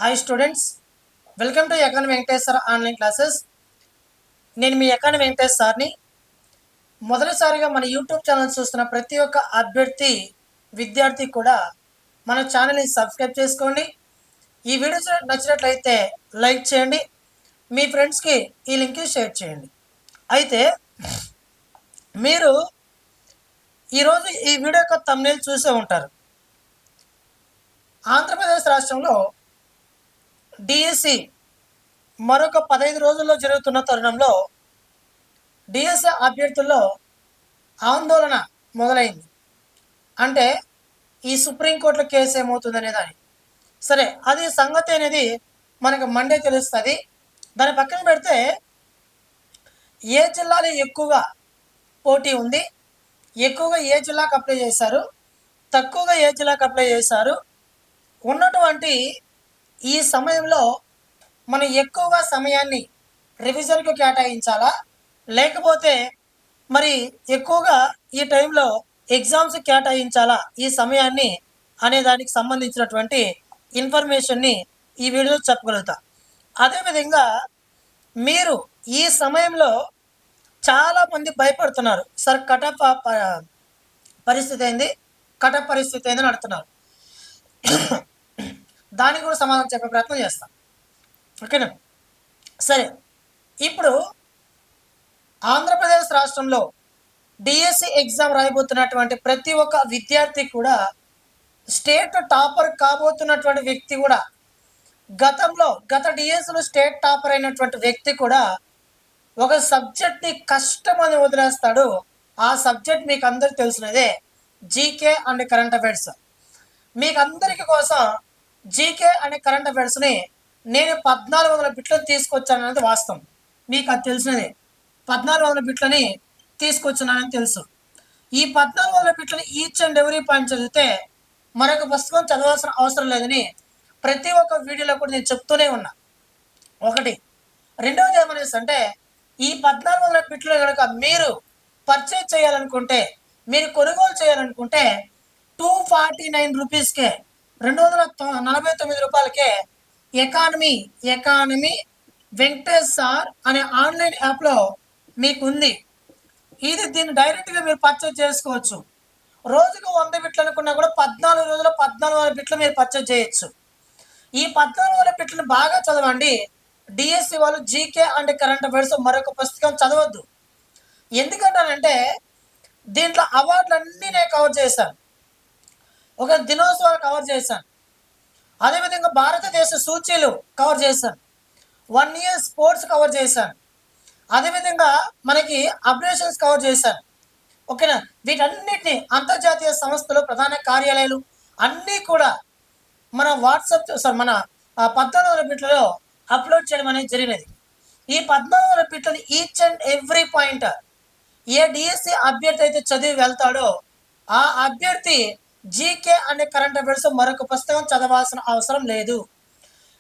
Hi students, welcome to economy Venkateswara online classes. నేను మీ economy Venkatesh సార్ని. మొదటిసారిగా మన యూట్యూబ్ ఛానల్ చూస్తున్న ప్రతి ఒక్క అభ్యర్థి విద్యార్థి కూడా మన ఛానల్ని సబ్స్క్రైబ్ చేసుకోండి. ఈ వీడియో నచ్చినట్లయితే లైక్ చేయండి, మీ ఫ్రెండ్స్కి ఈ లింక్ షేర్ చేయండి. అయితే మీరు ఈరోజు ఈ వీడియో యొక్క థంబ్నెయిల్ చూసే ఉంటారు. ఆంధ్రప్రదేశ్ రాష్ట్రంలో డిఎస్సి మరొక 15 రోజుల్లో జరుగుతున్న తరుణంలో డిఎస్సి అభ్యర్థుల్లో ఆందోళన మొదలైంది. అంటే ఈ సుప్రీంకోర్టులో కేసు ఏమవుతుందనే దాని సరే, అది సంగతి అనేది మనకు మండే తెలుస్తుంది. దాని పక్కన పెడితే ఏ జిల్లాలో ఎక్కువగా పోటీ ఉంది, ఎక్కువగా ఏ జిల్లాకు అప్లై చేశారు, తక్కువగా ఏ జిల్లాకు అప్లై చేశారు, ఉన్నటువంటి ఈ సమయంలో మనం ఎక్కువగా సమయాన్ని రివిజన్కు కేటాయించాలా, లేకపోతే మరి ఎక్కువగా ఈ టైంలో ఎగ్జామ్స్ కేటాయించాలా ఈ సమయాన్ని అనే దానికి సంబంధించినటువంటి ఇన్ఫర్మేషన్ని ఈ వీడియోలో చెప్పగలుగుతా. అదేవిధంగా మీరు ఈ సమయంలో చాలామంది భయపడుతున్నారు, సార్ కటప్ పరిస్థితి ఏంది, కటప్ పరిస్థితి ఏందని అడుగుతున్నారు. దానికి కూడా సమాధానం చెప్పే ప్రయత్నం చేస్తాం. ఓకేనా? సరే, ఇప్పుడు ఆంధ్రప్రదేశ్ రాష్ట్రంలో డిఎస్సి ఎగ్జామ్ రాయబోతున్నటువంటి ప్రతి ఒక్క విద్యార్థి కూడా, స్టేట్ టాపర్ కాబోతున్నటువంటి వ్యక్తి కూడా, గత డిఎస్సిలో స్టేట్ టాపర్ అయినటువంటి వ్యక్తి కూడా ఒక సబ్జెక్ట్ని కష్టమని వదిలేస్తాడు. ఆ సబ్జెక్ట్ మీకు అందరికి తెలిసినదే, జీకే అండ్ కరెంట్ అఫైర్స్. మీకు అందరికి కోసం జీకే అనే కరెంట్ అఫైర్స్ని నేను 1400 బిట్లను తీసుకొచ్చాననేది వాస్తవం. మీకు అది తెలిసినదే, 1400 బిట్లని తీసుకొచ్చున్నానని తెలుసు. ఈ 1400 బిట్లని ఈచ్ అండ్ ఎవ్రీ పాయింట్ చదివితే మరొక పుస్తకం చదవాల్సిన అవసరం లేదని ప్రతి ఒక్క వీడియోలో కూడా నేను చెప్తూనే ఉన్నా. ఒకటి. రెండవది ఏమనేసి అంటే, ఈ 1400 బిట్లు కనుక మీరు పర్చేజ్ చేయాలనుకుంటే, మీరు కొనుగోలు చేయాలనుకుంటే 249 రూపీస్కే, 249 రూపాయలకే ఎకానమీ వెంకటేష్ సార్ అనే ఆన్లైన్ యాప్లో మీకు ఉంది. దీన్ని డైరెక్ట్గా మీరు పర్చేజ్ చేసుకోవచ్చు. రోజుకు 100 బిట్లు అనుకున్నా కూడా 14 రోజుల్లో 1400 బిట్లు మీరు పర్చేజ్ చేయొచ్చు. ఈ 1400 బిట్లను బాగా చదవండి. డిఎస్సి వాళ్ళు జీకే అండ్ కరెంట్ అఫైర్స్ మరొక పుస్తకం చదవద్దు. ఎందుకంటానంటే దీంట్లో అవార్డులన్నీ నేను కవర్ చేశాను, ఒక దినోత్సవాలు కవర్ చేశాను, అదేవిధంగా భారతదేశ సూచీలు కవర్ చేశాను, 1 ఇయర్ స్పోర్ట్స్ కవర్ చేశాను, అదేవిధంగా మనకి అప్డేషన్స్ కవర్ చేశాను. ఓకేనా? వీటన్నిటిని అంతర్జాతీయ సంస్థలు, ప్రధాన కార్యాలయాలు అన్నీ కూడా మన వాట్సాప్ మన 1400 బిట్లలో అప్లోడ్ చేయడం అనేది జరిగినది. ఈ 1400 బిట్లని ఈచ్ అండ్ ఎవ్రీ పాయింట్ ఏ డిఎస్సి అభ్యర్థి అయితే చదివి వెళ్తాడో ఆ అభ్యర్థి జీకే అనే కరెంట్ అఫైర్స్ మరొక పుస్తకం చదవాల్సిన అవసరం లేదు.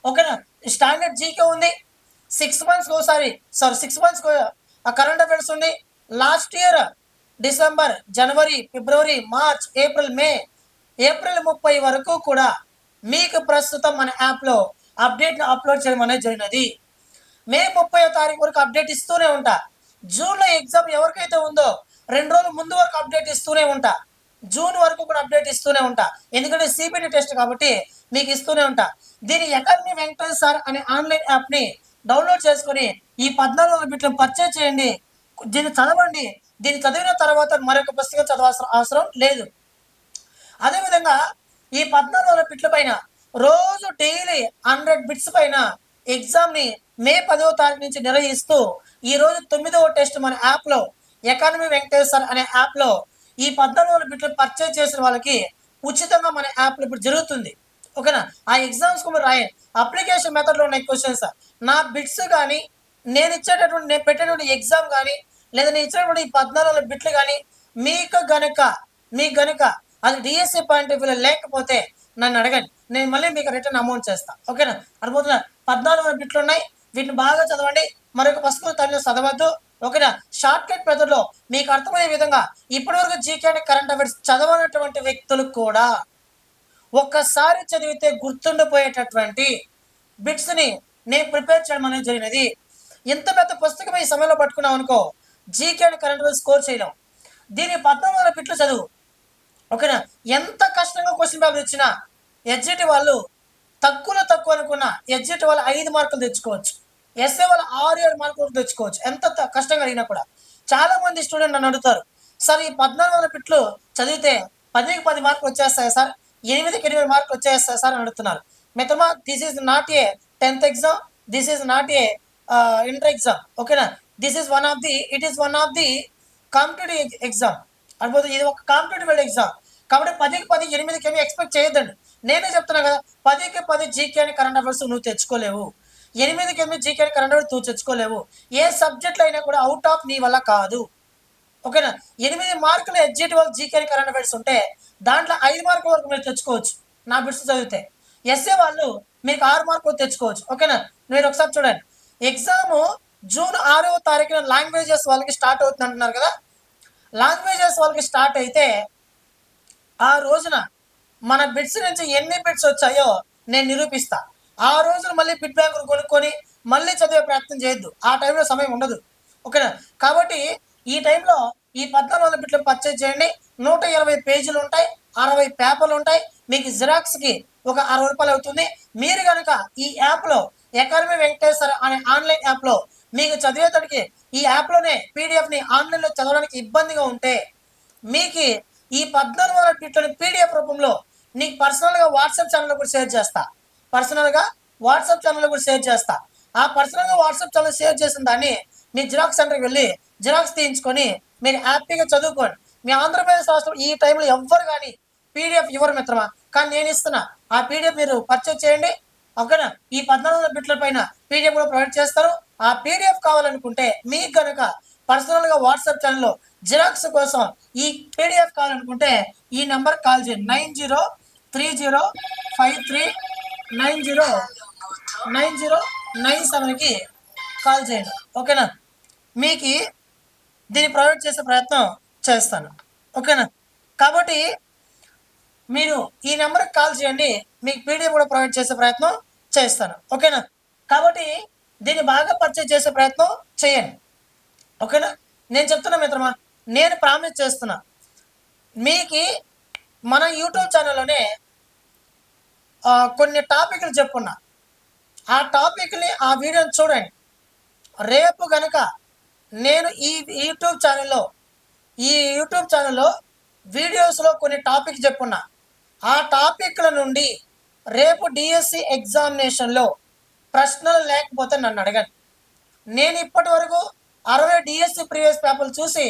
ఓకేనా? స్టాండర్డ్ జీకే ఉంది, 6 మంత్స్కి ఒకసారి 6 మంత్స్ కరెంట్ అఫైర్స్ ఉంది. లాస్ట్ ఇయర్ డిసెంబర్, జనవరి, ఫిబ్రవరి, మార్చ్, మే, ఏప్రిల్ 30 వరకు కూడా మీకు ప్రస్తుతం మన యాప్లో అప్డేట్ను అప్లోడ్ చేయడం అనేది జరిగినది. మే 30వ తారీఖు వరకు అప్డేట్ ఇస్తూనే ఉంటా. జూన్లో ఎగ్జామ్ ఎవరికైతే ఉందో 2 రోజుల ముందు వరకు అప్డేట్ ఇస్తూనే ఉంటా. జూన్ వరకు కూడా అప్డేట్ ఇస్తూనే ఉంటా, ఎందుకంటే సిబిటి టెస్ట్ కాబట్టి మీకు ఇస్తూనే ఉంటా. దీని ఎకానమీ వెంకటేష్ సార్ అనే ఆన్లైన్ యాప్ని డౌన్లోడ్ చేసుకొని ఈ 1400 బిట్లను పర్చేజ్ చేయండి. దీన్ని చదవండి. దీన్ని చదివిన తర్వాత మరొక పుస్తకం చదవాల్సిన అవసరం లేదు. అదేవిధంగా ఈ 1400 బిట్ల పైన రోజు డైలీ 100 బిట్స్ పైన ఎగ్జామ్ని మే 10వ తారీఖు నుంచి నిర్వహిస్తూ ఈరోజు 9వ టెస్ట్ మన యాప్లో ఎకానమీ వెంకటేష్ సార్ అనే యాప్లో ఈ 1400 బిట్లు పర్చేజ్ చేసిన వాళ్ళకి ఉచితంగా మన యాప్లో ఇప్పుడు జరుగుతుంది. ఓకేనా? ఆ ఎగ్జామ్స్ కూడా రాయండి. అప్లికేషన్ మెథడ్లో ఉన్నాయి క్వశ్చన్స్. నా బిట్స్ కానీ, నేను పెట్టేటువంటి ఎగ్జామ్ కానీ, లేదా నేను ఇచ్చినటువంటి ఈ 1400 బిట్లు కానీ మీకు గనుక అది డిఎస్సి పాయింట్ ఆఫ్ వ్యూలో లేకపోతే నన్ను అడగండి, నేను మళ్ళీ మీకు రిటర్న్ అమౌంట్ చేస్తాను. ఓకేనా? అర్థమవుతుందా? 1400 బిట్లు ఉన్నాయి, వీటిని బాగా చదవండి. మరొక పుస్తకం తల్లి చదవద్దు. ఓకేనా? షార్ట్ కట్ మెథడ్లో మీకు అర్థమయ్యే విధంగా ఇప్పటివరకు జీకే అండ్ కరెంట్ అఫైర్స్ చదవనటువంటి వ్యక్తులు కూడా ఒక్కసారి చదివితే గుర్తుండిపోయేటటువంటి బిట్స్ని నేను ప్రిపేర్ చేయడం అనేది జరిగినది. ఇంత పెద్ద పుస్తకం ఈ సమయంలో పట్టుకున్నాం అనుకో, GK and current affairs score చేయలేం. దీని 14,000 బిట్లు చదువు. ఓకేనా? ఎంత కష్టంగా క్వశ్చన్ పేపర్ ఇచ్చినా ఎస్జిటి వాళ్ళు తక్కువలో తక్కువ అనుకున్న ఎస్జిటి వాళ్ళు 5 మార్కులు తెచ్చుకోవచ్చు. ఎస్ఏ వాళ్ళు 6-7 మార్కులు తెచ్చుకోవచ్చు. ఎంత కష్టంగా అడిగినా కూడా. చాలా మంది స్టూడెంట్ నన్ను అడుగుతారు, సార్ ఈ 14,000 బిట్లు చదివితే 10కి 10 మార్కులు వచ్చేస్తాయి సార్, 8కి 8 మార్కులు వచ్చేస్తాయి సార్ అని అడుగుతున్నారు. మిత్రమా, this is not a 10th exam, this is not a inter exam. ఓకేనా? This is it is one of the competitive exam. అనుకోదు, ఇది ఒక కాంపిటేటివ్ ఎగ్జామ్. కాబట్టి 10కి 10 8కి ఏమి ఎక్స్పెక్ట్ చేయొద్దండి. నేనే చెప్తున్నా కదా, 10కి 10 జీకే అని కరెంట్ అఫైర్స్ నువ్వు తెచ్చుకోలేవు, 8కి 8 జీకే అని కరెంట్ అఫైర్స్ నువ్వు తెచ్చుకోలేవు. ఏ సబ్జెక్ట్లో అయినా కూడా అవుట్ ఆఫ్ నీ వల్ల కాదు. ఓకేనా? 8 మార్కులు ఎస్జిటి వాళ్ళు జీకే అని కరెంట్ అఫైర్స్ ఉంటే దాంట్లో 5 మార్కుల వరకు మీరు తెచ్చుకోవచ్చు నా బిట్స్ చదివితే. ఎస్ఏ వాళ్ళు మీకు 6 మార్కులు తెచ్చుకోవచ్చు. ఓకేనా? మీరు ఒకసారి చూడండి, ఎగ్జామ్ జూన్ 6వ తారీఖున లాంగ్వేజెస్ వాళ్ళకి స్టార్ట్ అవుతుంది అంటున్నారు కదా. లాంగ్వేజెస్ వాళ్ళకి స్టార్ట్ అయితే ఆ రోజున మన బిట్స్ నుంచి ఎన్ని బిట్స్ వచ్చాయో నేను నిరూపిస్తా. ఆ రోజున మళ్ళీ బిట్ బ్యాంకులు కొనుక్కొని మళ్ళీ చదివే ప్రయత్నం చేయొద్దు, ఆ టైంలో సమయం ఉండదు. ఓకేనా? కాబట్టి ఈ టైంలో ఈ 14,000 బిట్లు పర్చేజ్ చేయండి. 120 పేజీలు ఉంటాయి, 60 పేపర్లు ఉంటాయి. మీకు జిరాక్స్కి ఒక 60 రూపాయలు అవుతుంది. మీరు కనుక ఈ యాప్లో అకాడమీ వెంకటేశ్వర అనే ఆన్లైన్ యాప్లో మీకు చదివేటడికి ఈ యాప్లోనే పీడిఎఫ్ని ఆన్లైన్లో చదవడానికి ఇబ్బందిగా ఉంటే మీకు ఈ 14,000 బిట్లను పీడిఎఫ్ రూపంలో నీకు పర్సనల్గా వాట్సాప్ ఛానల్లో కూడా షేర్ చేస్తా. ఆ పర్సనల్గా వాట్సాప్ ఛానల్ షేర్ చేసిన దాన్ని మీ జిరాక్స్ సెంటర్కి వెళ్ళి జిరాక్స్ తీయించుకొని మీరు హ్యాపీగా చదువుకోండి. మీ ఆంధ్రప్రదేశ్ రాష్ట్రం ఈ టైంలో ఎవ్వరు కానీ పీడిఎఫ్ ఇవ్వరు మిత్రమా, కానీ నేను ఇస్తున్నా. ఆ పీడిఎఫ్ మీరు పర్చేజ్ చేయండి. ఓకేనా? ఈ 14,000 బిట్ల పైన పీడిఎఫ్ కూడా ప్రొవైడ్ చేస్తారు. ఆ పీడిఎఫ్ కావాలనుకుంటే మీకు కనుక పర్సనల్గా వాట్సాప్ ఛానల్లో జిరాక్స్ కోసం ఈ పీడిఎఫ్ కావాలనుకుంటే ఈ నెంబర్ కాల్ చేయండి. 903053909097కి కాల్ చేయండి. ఓకేనా? మీకు దీన్ని ప్రొవైడ్ చేసే ప్రయత్నం చేస్తాను. ఓకేనా? కాబట్టి మీరు ఈ నెంబర్కి కాల్ చేయండి, మీకు పీడిఎఫ్ కూడా ప్రొవైడ్ చేసే ప్రయత్నం చేస్తాను. ఓకేనా? కాబట్టి దీన్ని బాగా పర్చేజ్ చేసే ప్రయత్నం చేయండి. ఓకేనా? నేను చెప్తున్నా మిత్రమా, నేను ప్రామిస్ చేస్తున్నా, మీకు మన యూట్యూబ్ ఛానల్లోనే కొన్ని టాపిక్లు చెప్పున్నా. ఆ టాపిక్ని ఆ వీడియోని చూడండి. రేపు కనుక నేను ఈ యూట్యూబ్ ఛానల్లో వీడియోస్లో కొన్ని టాపిక్ చెప్పున్నా. ఆ టాపిక్ల నుండి రేపు డిఎస్సి ఎగ్జామినేషన్లో ప్రశ్నలు లేకపోతే నన్ను అడగండి. నేను ఇప్పటి వరకు 60 డిఎస్సి ప్రీవియస్ పేపర్లు చూసి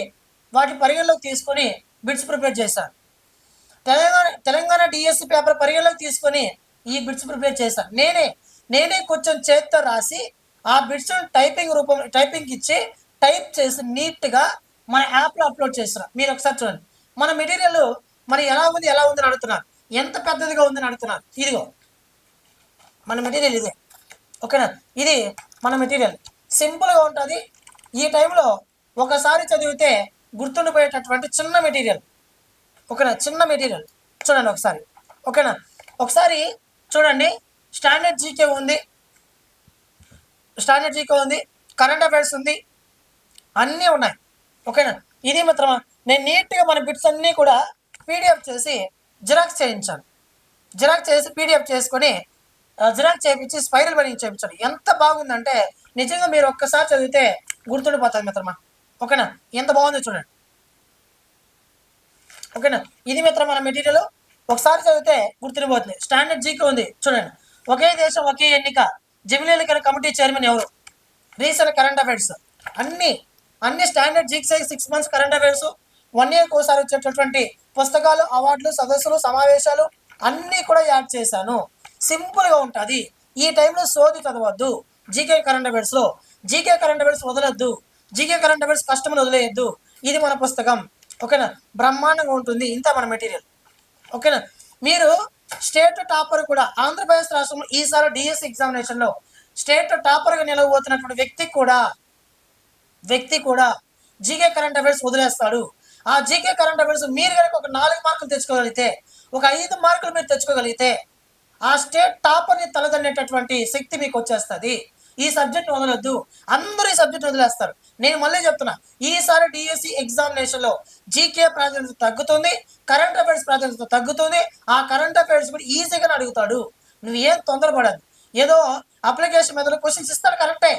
వాటి పరిగణలోకి తీసుకొని బిట్స్ ప్రిపేర్ చేశాను. తెలంగాణ డిఎస్సి పేపర్ పరిగణలోకి తీసుకొని ఈ బిట్స్ ప్రిపేర్ చేశాను. నేనే కొంచెం చేత్తో రాసి ఆ బిట్స్ టైపింగ్ ఇచ్చి టైప్ చేసి నీట్గా మన యాప్లో అప్లోడ్ చేస్తున్నాను. మీరు ఒకసారి చూడండి. మన మెటీరియల్ మరి ఎలా ఉందని అడుగుతున్నారు, ఎంత పెద్దదిగా ఉందని అడుగుతున్నారు. ఇదిగో మన మెటీరియల్ ఇదే. ఓకేనా? ఇది మన మెటీరియల్ సింపుల్గా ఉంటుంది. ఈ టైంలో ఒకసారి చదివితే గుర్తుండిపోయేటటువంటి చిన్న మెటీరియల్. ఓకేనా? చిన్న మెటీరియల్ చూడండి ఒకసారి. ఓకేనా? ఒకసారి చూడండి. స్టాండర్డ్ జీకే ఉంది, కరెంట్ అఫైర్స్ ఉంది, అన్నీ ఉన్నాయి. ఓకేనా? ఇది మాత్రమా, నేను నీట్గా మన బిట్స్ అన్నీ కూడా పీడిఎఫ్ చేసి జిరాక్స్ చేయించాను. జిరాక్స్ చేసి పీడిఎఫ్ చేసుకొని జిరాక్స్ చేయించి స్పైరల్ బైండింగ్ చేయించాను. ఎంత బాగుందంటే నిజంగా మీరు ఒక్కసారి చదివితే గుర్తుండిపోతుంది మిత్రమా. ఓకేనా? ఎంత బాగుందో చూడండి. ఓకేనా? ఇది మిత్రం మన మెటీరియల్ ఒకసారి చదివితే గుర్తుండిపోతుంది. స్టాండర్డ్ జీకే ఉంది చూడండి. ఒకే దేశం ఒకే ఎన్నిక, జమిలీ ఎన్నికల కమిటీ చైర్మన్ ఎవరు, రీసెంట్ కరెంట్ అఫైర్స్, అన్ని standard GK 6 months current affairs, 1 year ఒకసారి వచ్చేటటువంటి పుస్తకాలు, అవార్డులు, సదస్సులు, సమావేశాలు అన్నీ కూడా యాడ్ చేశాను. సింపుల్గా ఉంటుంది. ఈ టైంలో సోది చదవద్దు. జీకే కరెంట్ అఫైర్స్ వదలొద్దు. జీకే కరెంట్ అఫైర్స్ కస్టమర్ వదిలేయద్దు. ఇది మన పుస్తకం. ఓకేనా? బ్రహ్మాండంగా ఉంటుంది. ఇంత మన మెటీరియల్. ఓకేనా? మీరు స్టేట్ టాపర్ కూడా ఆంధ్రప్రదేశ్ రాష్ట్రంలో ఈసారి డిఎస్సి ఎగ్జామినేషన్లో స్టేట్ టాపర్గా నిలవబోతున్నటువంటి వ్యక్తి కూడా జీకే కరెంట్ అఫైర్స్ వదిలేస్తాడు. ఆ జీకే కరెంట్ అఫైర్స్ మీరు కనుక ఒక 4 మార్కులు తెచ్చుకోగలిగితే, ఒక 5 మార్కులు మీరు తెచ్చుకోగలిగితే ఆ స్టేట్ టాపర్ని తలదన్నేటటువంటి శక్తి మీకు వచ్చేస్తుంది. ఈ సబ్జెక్ట్ వదలొద్దు. అందరూ ఈ సబ్జెక్ట్ వదిలేస్తారు. నేను మళ్ళీ చెప్తున్నా, ఈసారి డిఎస్సి ఎగ్జామినేషన్లో జీకే ప్రాధాన్యత తగ్గుతుంది, కరెంట్ అఫైర్స్ ప్రాధాన్యత తగ్గుతుంది. ఆ కరెంట్ అఫైర్స్ కూడా ఈజీగానే అడుగుతాడు. నువ్వు ఏం తొందరపడదు. ఏదో అప్లికేషన్ మెథడ్లో క్వశ్చన్స్ ఇస్తాడు కరెక్టే,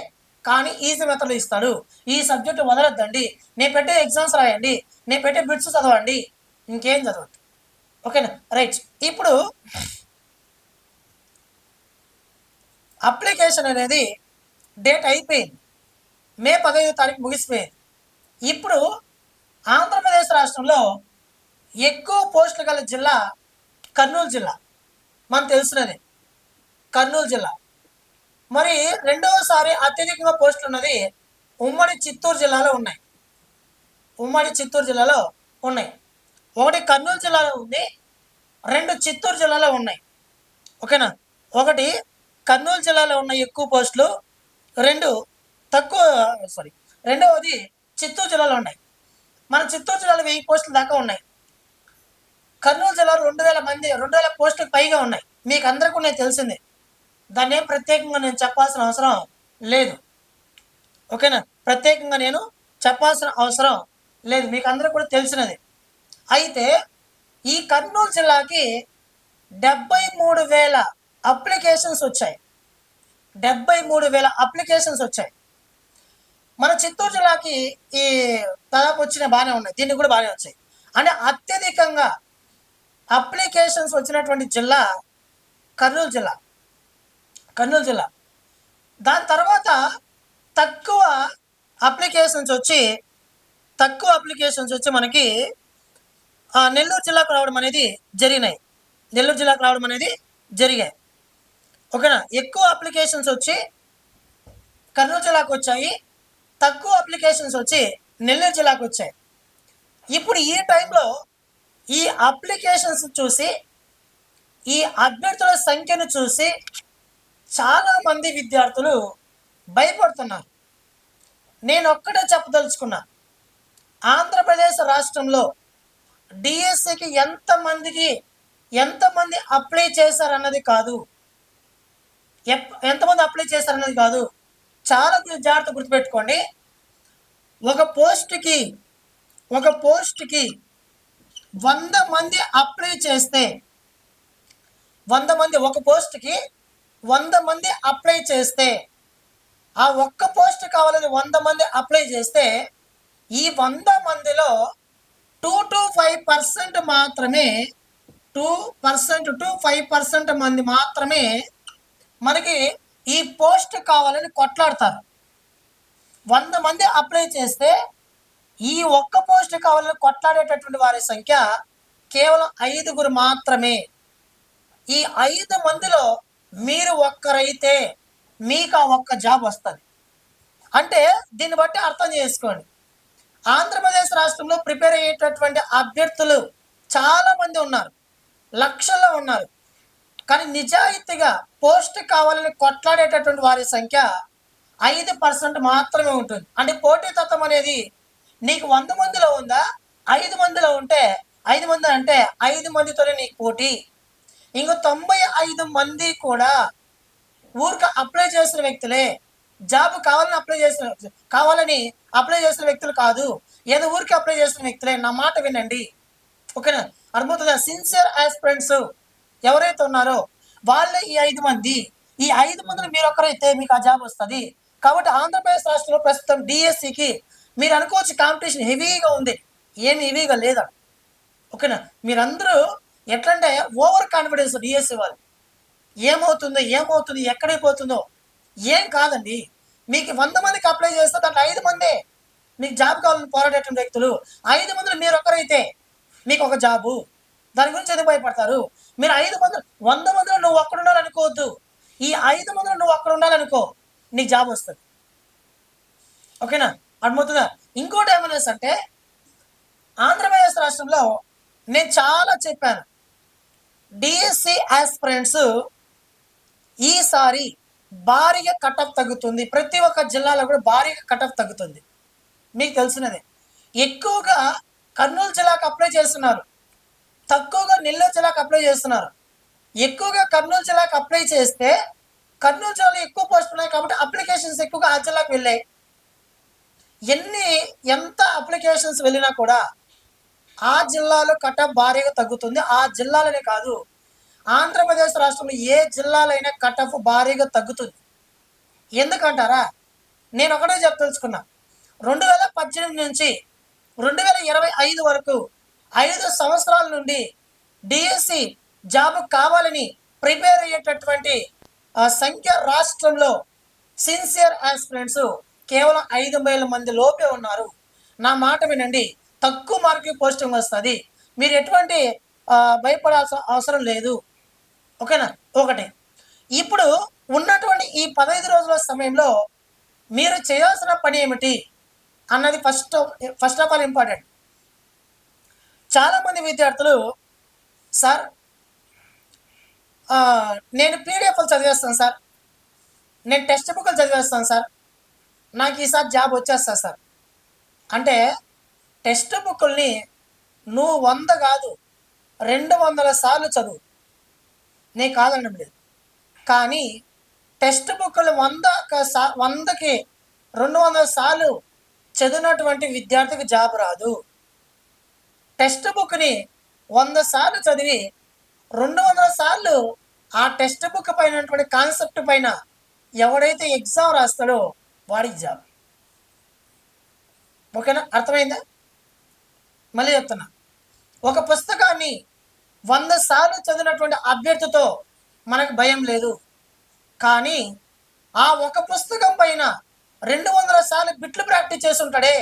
కానీ ఈజీ మెథడ్లో ఇస్తాడు. ఈ సబ్జెక్టు వదలొద్దండి. నేను పెట్టే ఎగ్జామ్స్ రాయండి, నేను పెట్టే బిట్స్ చదవండి, ఇంకేం చదవద్దు. ఓకేనా? రైట్. ఇప్పుడు అప్లికేషన్ అనేది డేట్ అయిపోయింది. మే 15వ తారీఖు ముగిసిపోయింది. ఇప్పుడు ఆంధ్రప్రదేశ్ రాష్ట్రంలో ఎక్కువ పోస్టులు గల జిల్లా కర్నూలు జిల్లా, మనకు తెలిసినది కర్నూలు జిల్లా. మరి రెండవసారి అత్యధికంగా పోస్టులు ఉన్నది ఉమ్మడి చిత్తూరు జిల్లాలో ఉన్నాయి. ఉమ్మడి చిత్తూరు జిల్లాలో ఉన్నాయి. ఒకటి కర్నూలు జిల్లాలో ఉంది, 2 చిత్తూరు జిల్లాలో ఉన్నాయి. ఓకేనా? ఒకటి కర్నూలు జిల్లాలో ఉన్న ఎక్కువ పోస్టులు, 2 తక్కువ, రెండవది చిత్తూరు జిల్లాలో ఉన్నాయి. మన చిత్తూరు జిల్లాలో 1000 పోస్టులు దాకా ఉన్నాయి. కర్నూలు జిల్లాలో 2000 పోస్టులకు పైగా ఉన్నాయి. మీకు అందరికీ నేను తెలిసిందే, దాన్ని ఏం ప్రత్యేకంగా నేను చెప్పాల్సిన అవసరం లేదు. ఓకేనా? ప్రత్యేకంగా నేను చెప్పాల్సిన అవసరం లేదు, మీకు అందరికీ కూడా తెలిసినది. అయితే ఈ కర్నూలు జిల్లాకి 73,000 అప్లికేషన్స్ వచ్చాయి. 73,000 అప్లికేషన్స్ వచ్చాయి. మన చిత్తూరు జిల్లాకి ఈ దాదాపు వచ్చిన బాగానే ఉన్నాయి, దీనికి కూడా బాగానే వచ్చాయి. అంటే అత్యధికంగా అప్లికేషన్స్ వచ్చినటువంటి జిల్లా కర్నూలు జిల్లా. కర్నూలు జిల్లా. దాని తర్వాత తక్కువ అప్లికేషన్స్ వచ్చి మనకి నెల్లూరు జిల్లాకు రావడం అనేది జరిగినాయి. నెల్లూరు జిల్లాకు రావడం అనేది జరిగాయి. ఓకేనా? ఎక్కువ అప్లికేషన్స్ వచ్చి కర్నూలు జిల్లాకు వచ్చాయి, తక్కువ అప్లికేషన్స్ వచ్చి నెల్లూరు జిల్లాకు వచ్చాయి. ఇప్పుడు ఈ టైంలో ఈ అప్లికేషన్స్ చూసి, ఈ అభ్యర్థుల సంఖ్యను చూసి చాలామంది విద్యార్థులు భయపడుతున్నారు. నేను ఒక్కటే చెప్పదలుచుకున్నా, ఆంధ్రప్రదేశ్ రాష్ట్రంలో డిఎస్సికి ఎంతమంది అప్లై చేశారన్నది కాదు, ఎంతమంది అప్లై చేశారన్నది కాదు. చాలా జాగ్రత్త గుర్తుపెట్టుకోండి. ఒక పోస్ట్కి 100 మంది అప్లై చేస్తే, 100 మంది ఒక పోస్ట్కి 100 మంది అప్లై చేస్తే, ఆ ఒక్క పోస్ట్ కావాలని 100 మంది అప్లై చేస్తే, ఈ 100 మందిలో 2 to 5% మాత్రమే, 2% to 5% మంది మాత్రమే మనకి ఈ పోస్ట్ కావాలని కొట్లాడతారు. 100 మంది అప్లై చేస్తే ఈ ఒక్క పోస్ట్ కావాలని కొట్లాడేటటువంటి వారి సంఖ్య కేవలం 5 మాత్రమే. ఈ 5 మందిలో మీరు ఒక్కరైతే మీకు ఆ ఒక్క జాబ్ వస్తుంది. అంటే దీన్ని బట్టి అర్థం చేసుకోండి, ఆంధ్రప్రదేశ్ రాష్ట్రంలో ప్రిపేర్ అయ్యేటటువంటి అభ్యర్థులు చాలామంది ఉన్నారు, లక్షల్లో ఉన్నారు. కానీ నిజాయితీగా పోస్ట్ కావాలని కొట్లాడేటటువంటి వారి సంఖ్య 5% మాత్రమే ఉంటుంది. అంటే పోటీతత్వం అనేది నీకు 100 మందిలో ఉందా, 5 మందిలో ఉంటే 5 మంది అంటే 5 మందితోనే నీకు పోటీ. ఇంకో 95 మంది కూడా ఊరికి అప్లై చేసిన వ్యక్తులే, జాబ్ కావాలని అప్లై చేసిన వ్యక్తులు కాదు, ఏదో ఊరికి అప్లై చేసిన వ్యక్తులే. నా మాట వినండి, ఓకేనా? అర్థమవుతుందా? సిన్సియర్ ఆస్పిరెంట్స్ ఎవరైతే ఉన్నారో వాళ్ళే ఈ 5 మంది. ఈ 5 మందిని మీరు ఒక్కరైతే మీకు ఆ జాబ్ వస్తుంది. కాబట్టి ఆంధ్రప్రదేశ్ రాష్ట్రంలో ప్రస్తుతం డిఎస్సికి మీరు అనుకోవచ్చు కాంపిటీషన్ హెవీగా ఉంది, ఏమి హెవీగా లేదా. ఓకేనా? మీరందరూ ఎట్లంటే ఓవర్ కాన్ఫిడెన్స్ డిఎస్సి వాళ్ళు, ఏమవుతుంది ఎక్కడికి పోతుందో. ఏం కాదండి, మీకు 100 మందికి అప్లై చేస్తే దాంట్లో 5 మందే మీకు జాబ్ కావాలని పోరాడేటువంటి వ్యక్తులు. 5 మందిలో మీరు ఒక్కరైతే మీకు ఒక జాబు. దాని గురించి ఎందుకు భయపడతారు? మీరు 100 మందిలో నువ్వు ఒక్కడ ఉండాలనుకోవద్దు. ఈ 5 మందిలో నువ్వు ఒక్కడ ఉండాలనుకో, నీకు జాబ్ వస్తుంది. ఓకేనా? అర్థమవుతుందా? ఇంకోటి ఏమన్నా అంటే ఆంధ్రప్రదేశ్ రాష్ట్రంలో నేను చాలా చెప్పాను, డిఎస్సి ఆస్పిరెంట్స్ ఈసారి భారీగా కటఫ్ తగ్గుతుంది. ప్రతి ఒక్క జిల్లాలో కూడా భారీగా కటఫ్ తగ్గుతుంది, మీకు తెలిసినదే. ఎక్కువగా కర్నూలు జిల్లాకు అప్లై చేస్తున్నారు, తక్కువగా నెల్లూరు జిల్లాకు అప్లై చేస్తున్నారు. ఎక్కువగా కర్నూలు జిల్లాకు అప్లై చేస్తే కర్నూలు జిల్లాలో ఎక్కువ పోస్టులు ఉన్నాయి కాబట్టి అప్లికేషన్స్ ఎక్కువగా ఆ జిల్లాకు వెళ్ళాయి. ఎంత అప్లికేషన్స్ వెళ్ళినా కూడా ఆ జిల్లాలో కటాఫ్ భారీగా తగ్గుతుంది. ఆ జిల్లాలోనే కాదు, ఆంధ్రప్రదేశ్ రాష్ట్రంలో ఏ జిల్లాలో అయినా కటాఫ్ భారీగా తగ్గుతుంది. ఎందుకంటారా? నేను ఒకటే చెప్పదలుచుకున్నా. 2018 నుంచి 2025 వరకు 5 సంవత్సరాల నుండి డిఎస్సి జాబ్ కావాలని ప్రిపేర్ అయ్యేటటువంటి సంఖ్య రాష్ట్రంలో సిన్సియర్ ఆస్పిరెంట్స్ కేవలం 5,000 మంది లోపే ఉన్నారు. నా మాట వినండి, తక్కువ మార్కుకి పోస్టింగ్ వస్తుంది. మీరు ఎటువంటి భయపడాల్సిన అవసరం లేదు. ఓకేనా? ఒకటి, ఇప్పుడు ఉన్నటువంటి ఈ 15 రోజుల సమయంలో మీరు చేయాల్సిన పని ఏమిటి అన్నది ఫస్ట్ ఆఫ్ ఆల్ ఇంపార్టెంట్. చాలామంది విద్యార్థులు, సార్ నేను పీడిఎఫ్లు చదివేస్తాను సార్, నేను టెక్స్ట్ బుక్లు చదివేస్తాను సార్, నాకు ఈసారి జాబ్ వచ్చేస్తా సార్ అంటే, టెక్స్ట్ బుక్ని నువ్వు 100 కాదు 200 సార్లు చదువు, నేను కాదనడం లేదు. కానీ టెక్స్ట్ బుక్లు 100కి 200 సార్లు చదివినటువంటి విద్యార్థికి జాబ్ రాదు. టెక్స్ట్ బుక్ని 100 సార్లు చదివి 200 సార్లు ఆ టెక్స్ట్ బుక్ పైన కాన్సెప్ట్ పైన ఎవడైతే ఎగ్జామ్ రాస్తాడో వాడికి జాబ్. ఓకేనా? అర్థమైందా? మళ్ళీ చెప్తున్నా, ఒక పుస్తకాన్ని 100 సార్లు చదివినటువంటి అభ్యర్థితో మనకు భయం లేదు. కానీ ఆ ఒక పుస్తకం పైన 200 సార్లు బిట్లు ప్రాక్టీస్ చేసి ఉంటాడే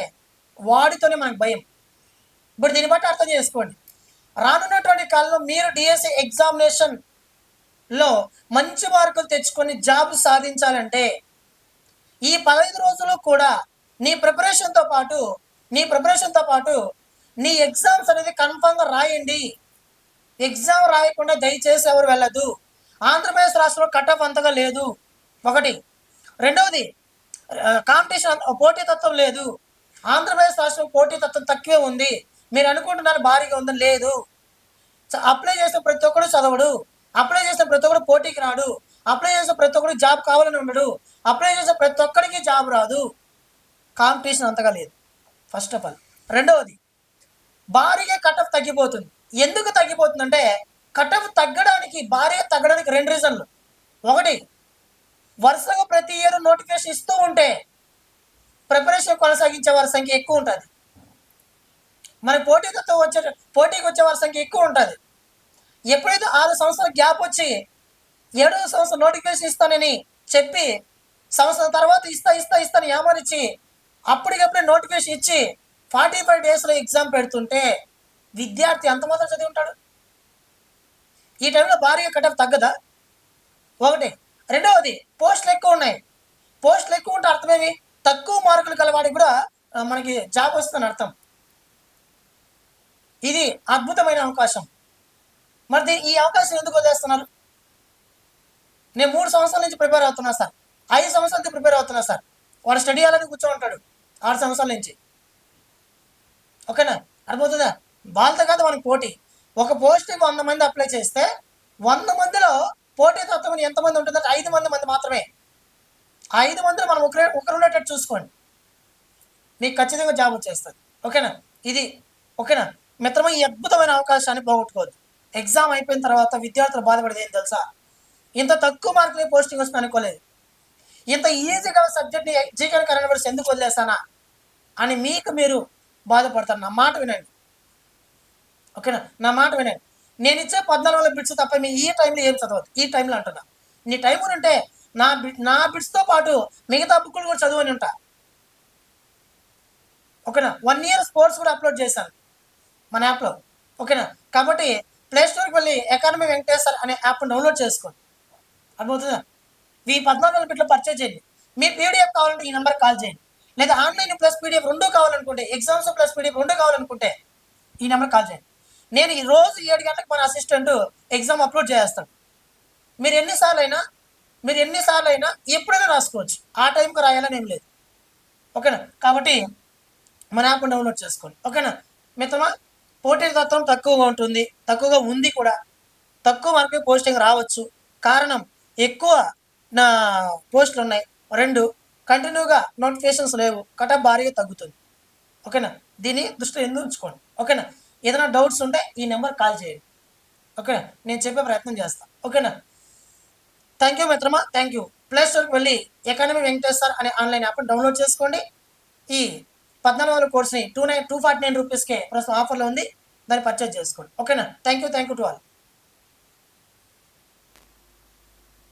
వాడితోనే మనకు భయం. ఇప్పుడు దీన్ని బట్టి అర్థం చేసుకోండి, రానున్నటువంటి కాలంలో మీరు డిఎస్సి ఎగ్జామినేషన్లో మంచి మార్కులు తెచ్చుకొని జాబ్ సాధించాలంటే ఈ 15 రోజులు కూడా నీ ప్రిపరేషన్తో పాటు నీ ఎగ్జామ్స్ అనేది కన్ఫామ్గా రాయండి. ఎగ్జామ్ రాయకుండా దయచేసి ఎవరు వెళ్ళదు. ఆంధ్రప్రదేశ్ రాష్ట్రంలో కటాఫ్ అంతగా లేదు. ఒకటి. రెండవది, కాంపిటీషన్ పోటీతత్వం లేదు. ఆంధ్రప్రదేశ్ రాష్ట్రం పోటీతత్వం తక్కువే ఉంది. మీరు అనుకుంటున్నారు భారీగా ఉందని, లేదు. అప్లై చేసిన ప్రతి ఒక్కడు చదవడు, అప్లై చేసిన ప్రతి ఒక్కడు పోటీకి రాడు, అప్లై చేసిన ప్రతి ఒక్కడు జాబ్ కావాలని ఉండడు, అప్లై చేసిన ప్రతి ఒక్కడికి జాబ్ రాదు. కాంపిటీషన్ అంతగా లేదు, ఫస్ట్ ఆఫ్ ఆల్. రెండవది, భారీగా కటఫ్ తగ్గిపోతుంది. ఎందుకు తగ్గిపోతుందంటే, కటఫ్ భారీగా తగ్గడానికి 2 రీజన్లు. ఒకటి, వరుసగా ప్రతి ఇయర్ నోటిఫికేషన్ ఇస్తూ ఉంటే ప్రిపరేషన్ కొనసాగించే వారి సంఖ్య ఎక్కువ ఉంటుంది. మన పోటీకి వచ్చే వారి సంఖ్య ఎక్కువ ఉంటుంది. ఎప్పుడైతే 6 సంవత్సరాల గ్యాప్ వచ్చి 7వ సంవత్సరం నోటిఫికేషన్ ఇస్తానని చెప్పి సంవత్సరం తర్వాత ఇస్తాను ఏమనిచ్చి అప్పటికప్పుడే నోటిఫికేషన్ ఇచ్చి 45 డేస్లో ఎగ్జామ్ పెడుతుంటే విద్యార్థి ఎంత మాత్రం చదివి ఉంటాడు? ఈ టైంలో భారీగా కటఫ్ తగ్గదా? ఒకటి. రెండవది, పోస్టులు ఎక్కువ ఉన్నాయి. పోస్టులు ఎక్కువ ఉంటే అర్థమేమి? తక్కువ మార్కులు కలవాడికి కూడా మనకి జాబ్ వస్తుందని అర్థం. ఇది అద్భుతమైన అవకాశం. మరి ఈ అవకాశం ఎందుకు వదిలేస్తున్నారు? నేను 3 సంవత్సరాల నుంచి ప్రిపేర్ అవుతున్నా సార్, 5 సంవత్సరాల నుంచి ప్రిపేర్ అవుతున్నా సార్. వాడు స్టడీ అవ్వాలని కూర్చో ఉంటాడు 6 సంవత్సరాల నుంచి. ఓకేనా? అర్థమవుతుందా? వాళ్ళతో కాదు మనకి పోటీ. ఒక పోస్ట్కి 100 మంది అప్లై చేస్తే 100 మందిలో పోటీ తత్వం ఎంతమంది ఉంటుందంటే 5 మంది మాత్రమే. ఆ 5 మందిలో మనం ఒకరు ఉండేటట్టు చూసుకోండి, మీకు ఖచ్చితంగా జాబ్ వచ్చేస్తుంది. ఓకేనా? ఇది ఓకేనా మిత్రమా? ఈ అద్భుతమైన అవకాశాన్ని పోగొట్టుకోవద్దు. ఎగ్జామ్ అయిపోయిన తర్వాత విద్యార్థులు బాధపడేది ఏం తెలుసా? ఇంత తక్కువ మార్కులే పోస్టింగ్ వస్తుంది అనుకోలేదు, ఇంత ఈజీగా సబ్జెక్ట్ని జీకే కరెంట్ అఫైర్స్ ఎందుకు వదిలేస్తానా అని మీకు మీరు బాధపడతారు. నా మాట వినండి, ఓకేనా? నా మాట వినండి. నేను ఇచ్చే 14 బిట్స్ తప్ప మీ ఈ టైంలో ఏం చదవద్దు. ఈ టైంలో అంటున్నా, నీ టైం ఉంటే నా బిట్స్తో పాటు మిగతా బుక్కులు కూడా చదువుని ఉంటా. ఓకేనా? 1 ఇయర్ స్పోర్ట్స్ కూడా అప్లోడ్ చేశాను మన యాప్లో. ఓకేనా? కాబట్టి ప్లే స్టోర్కి వెళ్ళి అకాడమీ వెంకటేశ్వర్ అనే యాప్ డౌన్లోడ్ చేసుకోండి. అర్థమవుతుందా? ఈ 14 బిట్లు పర్చేజ్ చేయండి. మీ పీడిఎఫ్ కావాలంటే ఈ నెంబర్ కాల్ చేయండి, లేదా ఆన్లైన్ ప్లస్ పీడిఎఫ్ 2 కావాలనుకుంటే, ఎగ్జామ్స్ ప్లస్ పీడిఎఫ్ 2 కావాలనుకుంటే ఈ నెంబర్ కాల్ చేయండి. నేను ఈ రోజు 7 గంటలకు మన అసిస్టెంట్ ఎగ్జామ్ అప్లోడ్ చేస్తాడు. మీరు ఎన్నిసార్లు అయినా ఎప్పుడైనా రాసుకోవచ్చు, ఆ టైంకి రాయాలని ఏం లేదు. ఓకేనా? కాబట్టి మన యాప్ డౌన్లోడ్ చేసుకోండి. ఓకేనా మిత్రమా? పోటీ తత్వం తక్కువగా ఉంది కూడా. తక్కువ మనకి పోస్టింగ్ రావచ్చు. కారణం ఎక్కువ నా పోస్టులున్నాయి. 2 కంటిన్యూగా నోటిఫికేషన్స్ లేవు. కటాఫ్ భారీగా తగ్గుతుంది. ఓకేనా? దీన్ని దృష్టిలో ఉంచుకోండి. ఓకేనా? ఏదైనా డౌట్స్ ఉంటే ఈ నెంబర్‌కి కాల్ చేయండి. ఓకేనా? నేను చెప్పే ప్రయత్నం చేస్తా. ఓకేనా? థాంక్ యూ మిత్రమా. Thank you. ప్లే స్టోర్‌కి వెళ్లి అకాడమీ వెంకటేష్ సార్ అనే ఆన్‌లైన్ యాప్‌ని డౌన్‌లోడ్ చేసుకోండి. ఈ 14 కోర్స్‌ని 249 రూపీస్‌కే ప్రస్తుతం ఆఫర్‌లో ఉంది. దాన్ని పర్చేజ్ చేసుకోండి. ఓకేనా? Thank you to all.